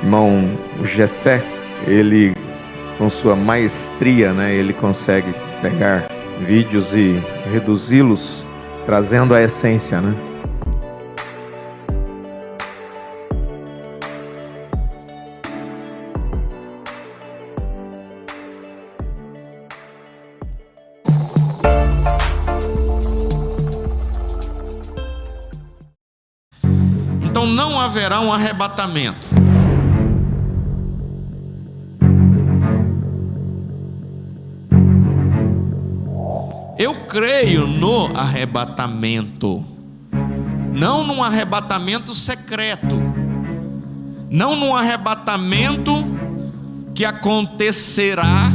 irmão Gessé, ele com sua maestria, ele consegue pegar vídeos e reduzi-los, trazendo a essência, Então não haverá um arrebatamento. Eu creio no arrebatamento, não num arrebatamento secreto, não num arrebatamento que acontecerá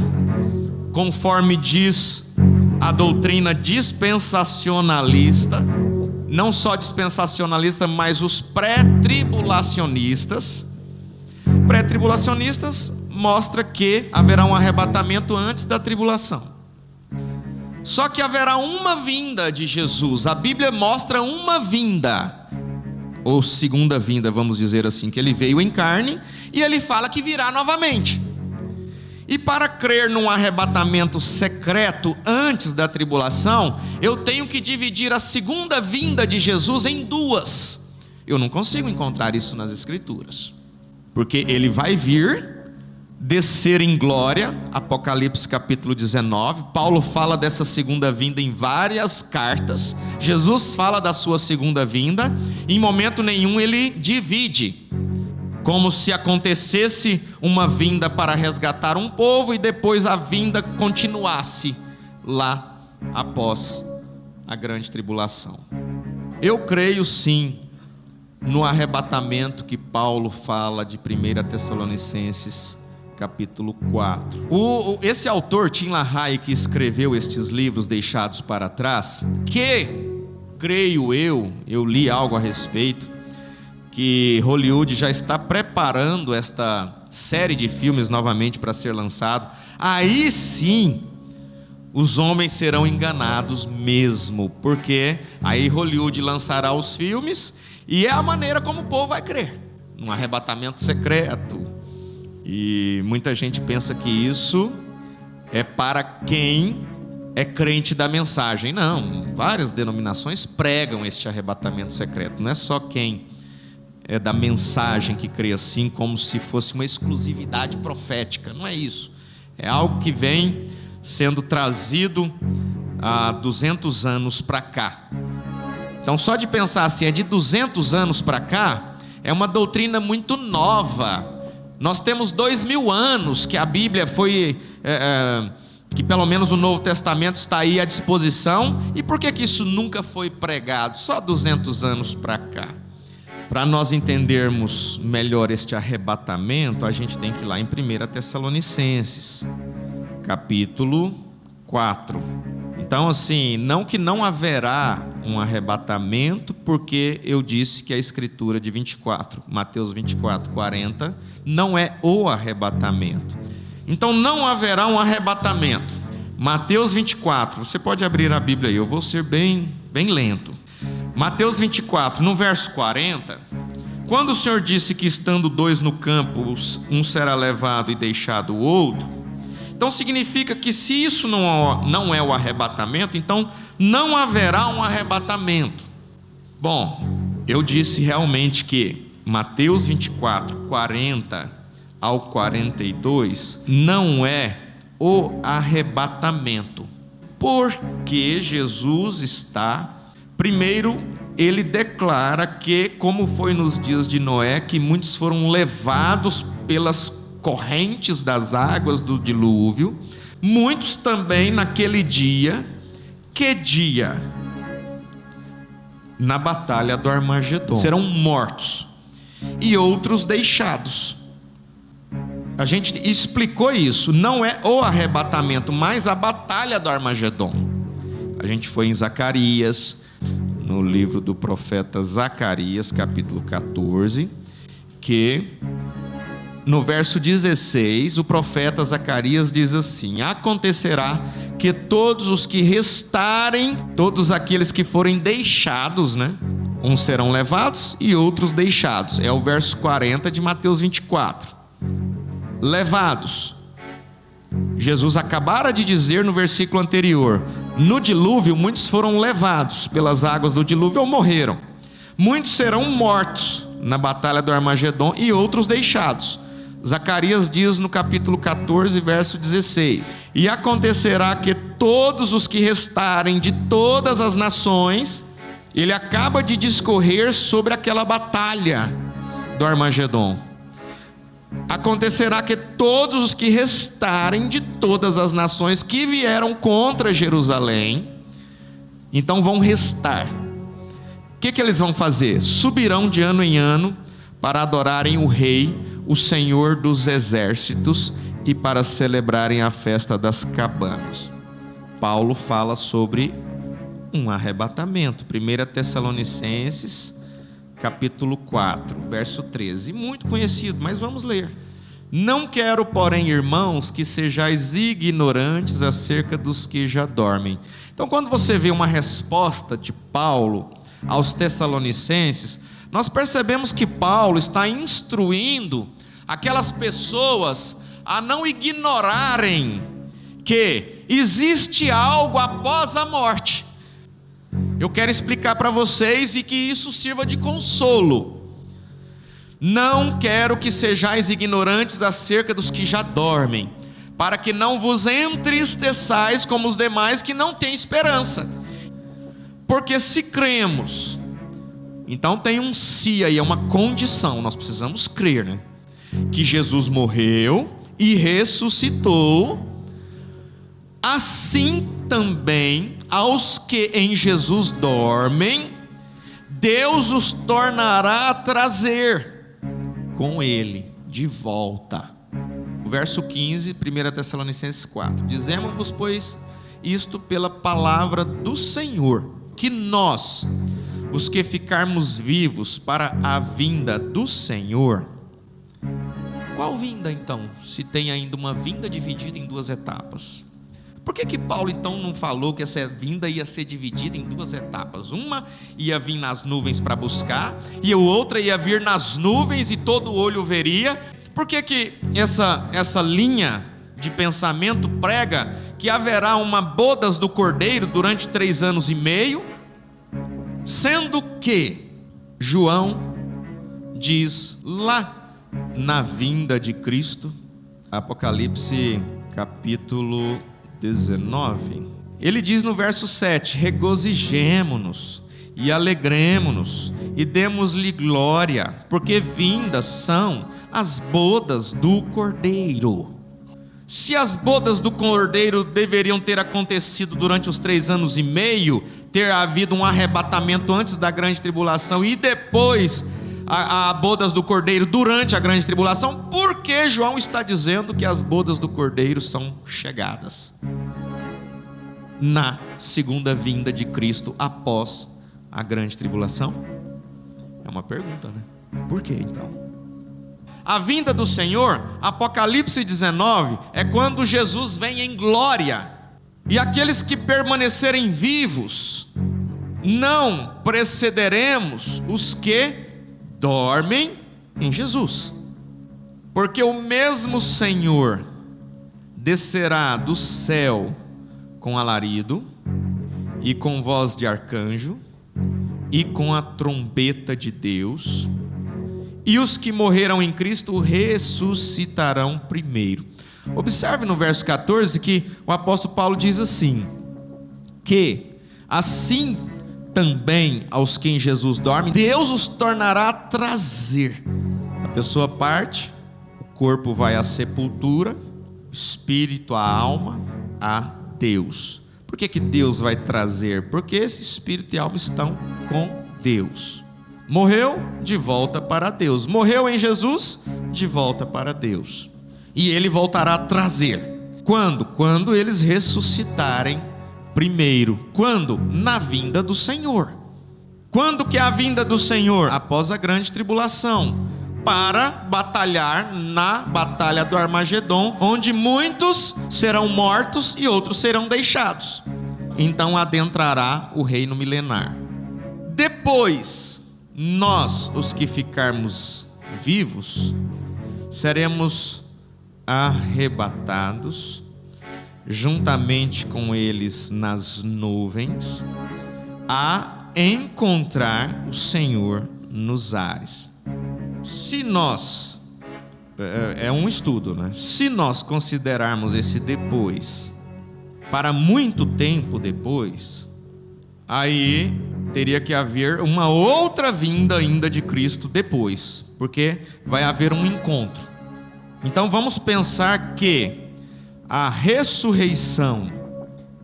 conforme diz a doutrina dispensacionalista. Não só dispensacionalista, mas os pré-tribulacionistas. Pré-tribulacionistas mostra que haverá um arrebatamento antes da tribulação. Só que haverá uma vinda de Jesus. A Bíblia mostra uma vinda, ou segunda vinda, vamos dizer assim, que ele veio em carne, e ele fala que virá novamente. E para crer num arrebatamento secreto antes da tribulação, eu tenho que dividir a segunda vinda de Jesus em duas. Eu não consigo encontrar isso nas Escrituras, porque ele vai vir, descer em glória, Apocalipse capítulo 19, Paulo fala dessa segunda vinda em várias cartas, Jesus fala da sua segunda vinda, em momento nenhum ele divide, como se acontecesse uma vinda para resgatar um povo e depois a vinda continuasse lá após a grande tribulação. Eu creio sim no arrebatamento que Paulo fala de 1 Tessalonicenses capítulo 4. Esse autor, Tim LaHaye, que escreveu estes livros deixados para trás, que creio eu li algo a respeito, que Hollywood já está preparando esta série de filmes novamente para ser lançado. Aí sim os homens serão enganados mesmo, porque aí Hollywood lançará os filmes e é a maneira como o povo vai crer, num arrebatamento secreto. E muita gente pensa que isso é para quem é crente da mensagem. Não, várias denominações pregam este arrebatamento secreto, não é só quem é da mensagem que crê assim, como se fosse uma exclusividade profética. Não é isso, é algo que vem sendo trazido há 200 anos para cá. Então só de pensar assim, é de 200 anos para cá, é uma doutrina muito nova. Nós temos 2000 anos que a Bíblia foi, que pelo menos o Novo Testamento está aí à disposição. E por que isso nunca foi pregado? Só 200 anos para cá. Para nós entendermos melhor este arrebatamento, a gente tem que ir lá em 1 Tessalonicenses, capítulo 4. Então assim, não que não haverá um arrebatamento, porque eu disse que a escritura de 24, Mateus 24, 40, não é o arrebatamento. Então não haverá um arrebatamento. Mateus 24, você pode abrir a Bíblia aí, eu vou ser bem lento. Mateus 24, no verso 40, quando o Senhor disse que estando dois no campo, um será levado e deixado o outro, então significa que se isso não é o arrebatamento, então não haverá um arrebatamento. Bom, eu disse realmente que Mateus 24, 40 ao 42 não é o arrebatamento, porque Jesus está... Primeiro, ele declara que, como foi nos dias de Noé, que muitos foram levados pelas correntes das águas do dilúvio, muitos também naquele dia. Que dia? Na batalha do Armagedon serão mortos e outros deixados. A gente explicou isso, não é o arrebatamento, mas a batalha do Armagedon. A gente foi em Zacarias, no livro do profeta Zacarias, capítulo 14, que no verso 16, o profeta Zacarias diz assim: acontecerá que todos os que restarem, todos aqueles que forem deixados, Uns serão levados e outros deixados. É o verso 40 de Mateus 24. Levados. Jesus acabara de dizer no versículo anterior: no dilúvio muitos foram levados pelas águas do dilúvio ou morreram. Muitos serão mortos na batalha do Armagedon e outros deixados. Zacarias diz no capítulo 14, verso 16: e acontecerá que todos os que restarem de todas as nações, ele acaba de discorrer sobre aquela batalha do Armagedon. Acontecerá que todos os que restarem de todas as nações que vieram contra Jerusalém, então vão restar. O que eles vão fazer? Subirão de ano em ano para adorarem o Rei, o Senhor dos exércitos, e para celebrarem a festa das cabanas. Paulo fala sobre um arrebatamento. 1 Tessalonicenses capítulo 4, verso 13, muito conhecido, mas vamos ler. Não quero, porém, irmãos, que sejais ignorantes acerca dos que já dormem. Então, quando você vê uma resposta de Paulo aos Tessalonicenses, nós percebemos que Paulo está instruindo aquelas pessoas a não ignorarem que existe algo após a morte. Eu quero explicar para vocês e que isso sirva de consolo. Não quero que sejais ignorantes acerca dos que já dormem, para que não vos entristeçais como os demais que não têm esperança. Porque se cremos, então tem um se aí, é uma condição, nós precisamos crer, né? Que Jesus morreu e ressuscitou, assim também aos que em Jesus dormem, Deus os tornará a trazer com Ele de volta. O verso 15, 1 Tessalonicenses 4. Dizemos-vos, pois, isto pela palavra do Senhor, que nós, os que ficarmos vivos para a vinda do Senhor. Qual vinda então? Se tem ainda uma vinda dividida em duas etapas. Por que Paulo então não falou que essa vinda ia ser dividida em duas etapas? Uma ia vir nas nuvens para buscar, e a outra ia vir nas nuvens e todo olho veria. Por que essa linha de pensamento prega que haverá uma bodas do Cordeiro durante 3 anos e meio, sendo que João diz lá na vinda de Cristo, Apocalipse capítulo 19, ele diz no verso 7: regozijemo-nos e alegremo-nos e demos-lhe glória, porque vindas são as bodas do Cordeiro. Se as bodas do Cordeiro deveriam ter acontecido durante os 3 anos e meio, ter havido um arrebatamento antes da grande tribulação e depois a bodas do Cordeiro durante a grande tribulação, por que João está dizendo que as bodas do Cordeiro são chegadas na segunda vinda de Cristo após a grande tribulação? É uma pergunta, né? Por que então? A vinda do Senhor, Apocalipse 19, é quando Jesus vem em glória, e aqueles que permanecerem vivos, não precederemos os que dormem em Jesus, porque o mesmo Senhor descerá do céu com alarido, e com voz de arcanjo, e com a trombeta de Deus, e os que morreram em Cristo ressuscitarão primeiro. Observe no verso 14 que o apóstolo Paulo diz assim: que assim também aos que em Jesus dormem, Deus os tornará a trazer. A pessoa parte, o corpo vai à sepultura, o espírito, a alma, a Deus. Por que Deus vai trazer? Porque esse espírito e alma estão com Deus. Morreu, de volta para Deus. Morreu em Jesus, de volta para Deus. E Ele voltará a trazer. Quando? Quando eles ressuscitarem primeiro. Quando? Na vinda do Senhor. Quando que é a vinda do Senhor? Após a grande tribulação, para batalhar na batalha do Armagedon, onde muitos serão mortos e outros serão deixados. Então adentrará o reino milenar. Depois nós, os que ficarmos vivos, seremos arrebatados juntamente com eles nas nuvens, a encontrar o Senhor nos ares. Se nós, é um estudo, né? Se nós considerarmos esse depois para muito tempo depois, aí teria que haver uma outra vinda ainda de Cristo depois, porque vai haver um encontro. Então vamos pensar que a ressurreição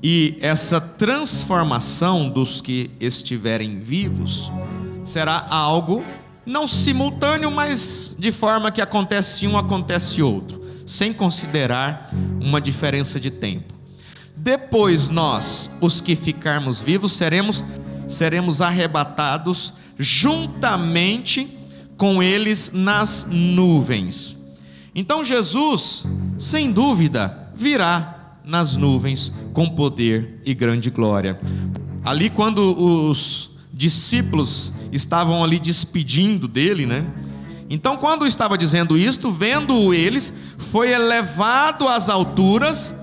e essa transformação dos que estiverem vivos será algo não simultâneo, mas de forma que acontece um, acontece outro, sem considerar uma diferença de tempo. Depois nós, os que ficarmos vivos, seremos arrebatados juntamente com eles nas nuvens. Então Jesus, sem dúvida, virá nas nuvens com poder e grande glória. Ali quando os discípulos estavam ali despedindo dele, né? Então quando estava dizendo isto, vendo eles, foi elevado às alturas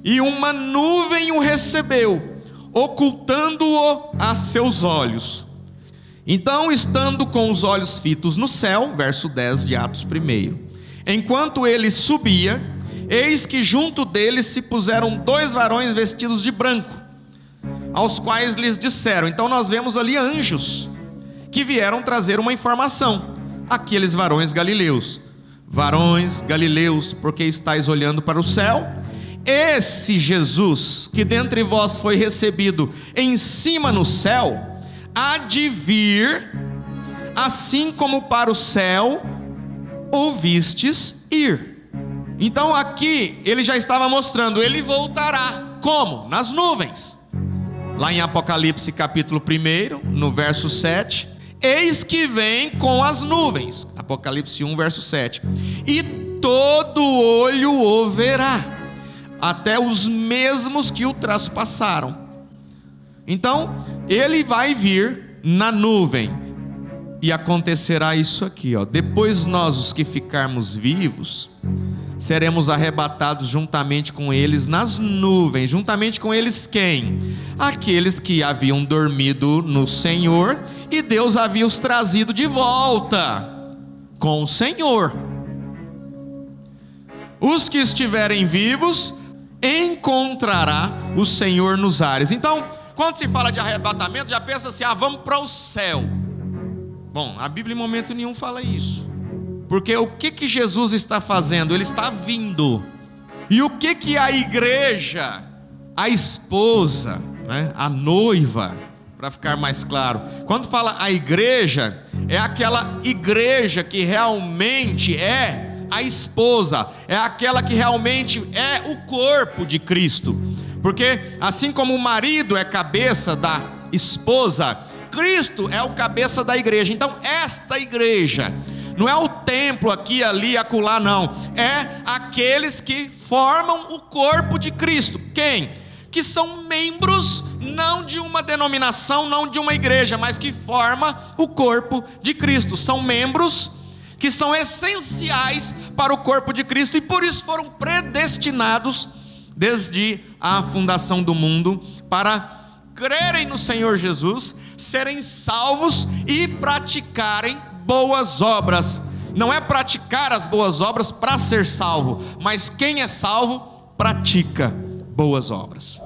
e uma nuvem o recebeu, ocultando-o a seus olhos. Então, estando com os olhos fitos no céu, verso 10 de Atos 1, enquanto ele subia, eis que junto dele se puseram 2 varões vestidos de branco, aos quais lhes disseram, então nós vemos ali anjos, que vieram trazer uma informação, aqueles varões galileus, porque estáis olhando para o céu? Esse Jesus, que dentre vós foi recebido em cima no céu, há de vir, assim como para o céu ouvistes ir. Então aqui ele já estava mostrando, ele voltará, como? Nas nuvens. Lá em Apocalipse capítulo 1, no verso 7, eis que vem com as nuvens, Apocalipse 1 verso 7, e todo olho o verá, até os mesmos que o traspassaram. Então ele vai vir na nuvem, e acontecerá isso aqui, ó. Depois nós, os que ficarmos vivos, seremos arrebatados juntamente com eles nas nuvens. Juntamente com eles quem? Aqueles que haviam dormido no Senhor, e Deus havia os trazido de volta com o Senhor. Os que estiverem vivos encontrará o Senhor nos ares. Então, quando se fala de arrebatamento, já pensa assim, vamos para o céu. Bom, a Bíblia em momento nenhum fala isso, porque o que Jesus está fazendo? Ele está vindo. E o que a igreja, a esposa, né, a noiva, para ficar mais claro, quando fala a igreja, é aquela igreja que realmente é a esposa, é aquela que realmente é o corpo de Cristo, porque assim como o marido é cabeça da esposa, Cristo é o cabeça da igreja. Então esta igreja não é o templo aqui, ali, acolá, não, é aqueles que formam o corpo de Cristo. Quem? Que são membros, não de uma denominação, não de uma igreja, mas que forma o corpo de Cristo. São membros que são essenciais para o corpo de Cristo, e por isso foram predestinados desde a fundação do mundo para crerem no Senhor Jesus, serem salvos e praticarem boas obras. Não é praticar as boas obras para ser salvo, mas quem é salvo pratica boas obras.